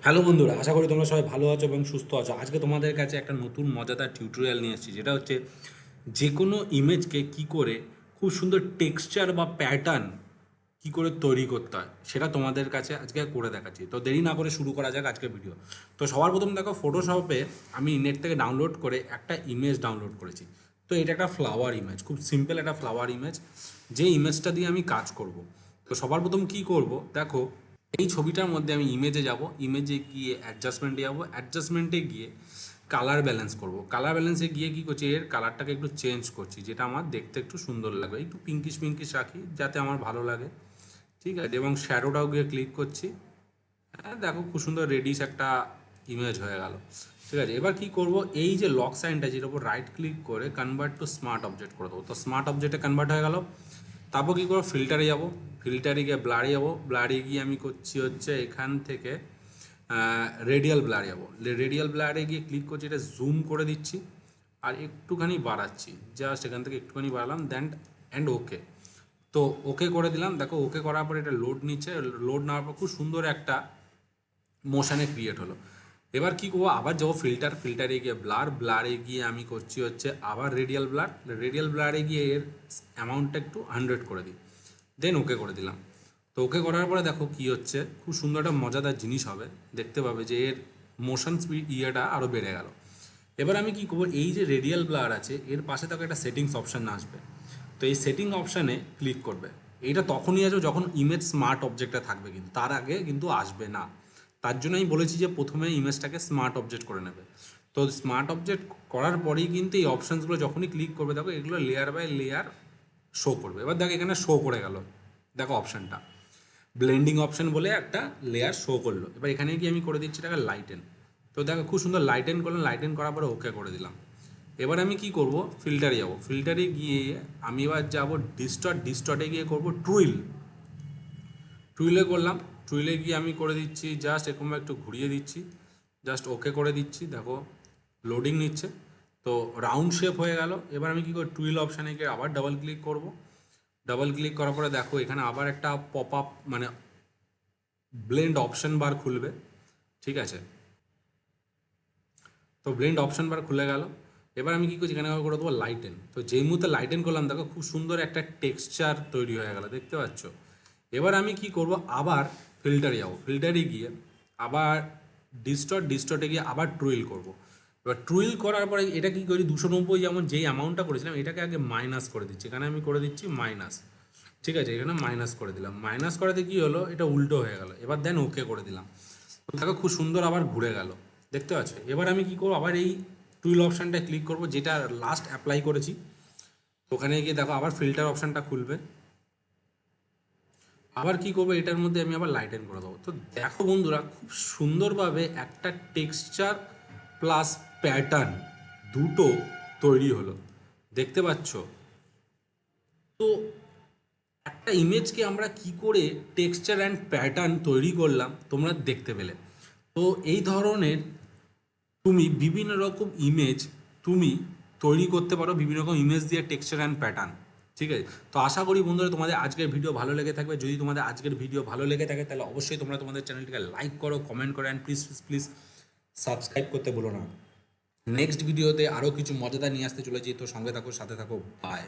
Hello বন্ধুরা, আশা করি তোমরা সবাই ভালো আছো এবং সুস্থ আছো। আজকে তোমাদের কাছে একটা নতুন মজাদার টিউটোরিয়াল নিয়ে এসেছি, যেটা হচ্ছে যে কোনো ইমেজকে কি করে খুব সুন্দর টেক্সচার বা প্যাটার্ন কি করে তৈরি করতে হয় সেটা তোমাদের কাছে আজকে করে দেখাচ্ছি। তো দেরি না করে শুরু করা যাক আজকের ভিডিও। তো সবার প্রথম দেখো, ফটোশপে আমি নেট থেকে ডাউনলোড করে একটা ইমেজ ডাউনলোড করেছি। তো এটা একটা ফ্লাওয়ার ইমেজ, খুব সিম্পল একটা ফ্লাওয়ার ইমেজ, যে ইমেজটা দিয়ে আমি কাজ করব। তো সবার প্রথম কি করব, দেখো এই ছবিটার মধ্যে আমি ইমেজে যাব, ইমেজে গিয়ে অ্যাডজাস্টমেন্টে যাব, অ্যাডজাস্টমেন্টে গিয়ে কালার ব্যালেন্স করব। কালার ব্যালেন্সে গিয়ে কী করছি, এর কালারটাকে একটু চেঞ্জ করছি, যেটা আমার দেখতে একটু সুন্দর লাগবে, একটু পিঙ্কিশ পিঙ্কিশ রাখি যাতে আমার ভালো লাগে। ঠিক আছে, এবং শ্যাডোটাও গিয়ে ক্লিক করছি। হ্যাঁ দেখো, খুব সুন্দর রেডিশ একটা ইমেজ হয়ে গেল। ঠিক আছে, এবার কি করব, এই যে লক সাইনটা, যেটার উপর রাইট ক্লিক করে কনভার্ট টু স্মার্ট অবজেক্ট করে দেবো। তো স্মার্ট অবজেক্টে কনভার্ট হয়ে গেল। তারপর কী করবো, ফিল্টারে যাব, ফিল্টারে গিয়ে ব্লারে যাব, ব্লারে গিয়ে আমি করছি হচ্ছে এখান থেকে রেডিয়াল ব্লার যাবো। রেডিয়াল ব্লারে গিয়ে ক্লিক করছি, এটা জুম করে দিচ্ছি আর একটুখানি বাড়াচ্ছি, জাস্ট এখান থেকে একটুখানি বাড়ালাম, দেন অ্যান্ড ওকে। তো ওকে করে দিলাম। দেখো ওকে করার পর এটা লোড নিচ্ছে, লোড নেওয়ার পর খুব সুন্দর একটা মোশানে ক্রিয়েট হলো। এবার কি করবো, আবার যাবো ফিল্টারে গিয়ে ব্লার, ব্লারে গিয়ে আমি করছি হচ্ছে আবার রেডিয়াল ব্লার, রেডিয়াল ব্লারে গিয়ে এর অ্যামাউন্টটা একটু 100 করে দিই, দেন ওকে করে দিলাম। তো ওকে করার পরে দেখো কি হচ্ছে, খুব সুন্দর একটা মজাদার জিনিস হবে, দেখতে পাবে যে এর মোশন স্পিড ইয়েটা আরও বেড়ে গেল। এবার আমি কি করবো, এই যে রেডিয়াল ব্লার আছে এর পাশে দেখো একটা সেটিংস অপশান আসবে। তো এই সেটিং অপশানে ক্লিক করবে। এইটা তখনই আসবে যখন ইমেজ স্মার্ট অবজেক্টে থাকবে, কিন্তু তার আগে কিন্তু আসবে না। তার জন্য আমি বলেছি যে প্রথমে ইমেজটাকে স্মার্ট অবজেক্ট করে নেবে। তো স্মার্ট অবজেক্ট করার পরেই কিন্তু এই অপশানসগুলো যখনই ক্লিক করবে, দেখো এগুলো লেয়ার বাই লেয়ার শো করবে। এবার দেখো এখানে শো করে গেল, দেখো অপশানটা ব্লেন্ডিং অপশান বলে একটা লেয়ার শো করলো। এবার এখানে গিয়ে আমি করে দিচ্ছি এটাকে লাইটেন। তো দেখো খুব সুন্দর লাইটেন করলাম, লাইটেন করার পরে ওকে করে দিলাম। এবার আমি কি করব, ফিল্টারে যাব, ফিল্টারে গিয়ে আমি এবার যাব ডিস্টর্টে গিয়ে করব টুইল। টুইলে করলাম, টুইলে গিয়ে আমি করে দিচ্ছি জাস্ট এরকম একটু ঘুরিয়ে দিচ্ছি, জাস্ট ওকে করে দিচ্ছি। দেখো লোডিং নিচ্ছে, তো রাউন্ড শেপ হয়ে গেল। এবার আমি কি করি, টুইল অপশানে গিয়ে আবার ডাবল ক্লিক করব। ডাবল ক্লিক করার পরে দেখো এখানে আবার একটা পপ আপ মানে ব্লেন্ড অপশন বার খুলবে। ঠিক আছে, তো ব্লেন্ড অপশন বার খুলে গেল। এবার আমি কী করছি, এখানে করে দেবো লাইটেন। তো যেই মুহূর্তে লাইটেন করলাম, দেখো খুব সুন্দর একটা টেক্সচার তৈরি হয়ে গেল, দেখতে পাচ্ছ। এবার আমি কি করব, আবার ফিল্টারে যাবো, ফিল্টারে গিয়ে আবার ডিস্টর্টে গিয়ে আবার ট্রুইল করব। এবার ট্রুইল করার পরে এটা কি করি, 290 যেমন যেই অ্যামাউন্টটা করেছিলাম এটাকে আগে মাইনাস করে দিচ্ছি। এখানে আমি করে দিচ্ছি মাইনাস। ঠিক আছে, এখানে মাইনাস করে দিলাম। মাইনাস করাতে কী হলো, এটা উল্টো হয়ে গেল। এবার দেন ওকে করে দিলাম। দেখো খুব সুন্দর আবার ঘুরে গেল, দেখতে পাচ্ছ। এবার আমি কি করবো, আবার এই টুইল অপশানটা ক্লিক করব, যেটা লাস্ট অ্যাপ্লাই করেছি। ওখানে গিয়ে দেখো আবার ফিল্টার অপশানটা খুলবে। আবার কি করবো, এটার মধ্যে আমি আবার লাইটেন করে দেবো। তো দেখো বন্ধুরা, খুব সুন্দরভাবে একটা টেক্সচার প্লাস প্যাটার্ন দুটো তৈরি হলো, দেখতে পাচ্ছ। তো একটা ইমেজকে আমরা কি করে টেক্সচার অ্যান্ড প্যাটার্ন তৈরি করলাম তোমরা দেখতে পেলে। তো এই ধরনের তুমি বিভিন্ন রকম ইমেজ তুমি তৈরি করতে পারো, বিভিন্ন রকম ইমেজ দিয়ে টেক্সচার অ্যান্ড প্যাটার্ন। ঠিক আছে, তো আশা করি বন্ধুরা তোমাদের আজকের ভিডিও ভালো লেগে থাকবে। যদি তোমাদের আজকের ভিডিও ভালো লেগে থাকে তাহলে অবশ্যই তোমরা তোমাদের চ্যানেলটিকে লাইক করো, কমেন্ট করো, and please please please subscribe করতে বলো না। নেক্সট ভিডিওতে আরও কিছু মজাদার নিয়ে আসতে চলেছি, তো সঙ্গে থাকো, সাথে থাকো, বাই।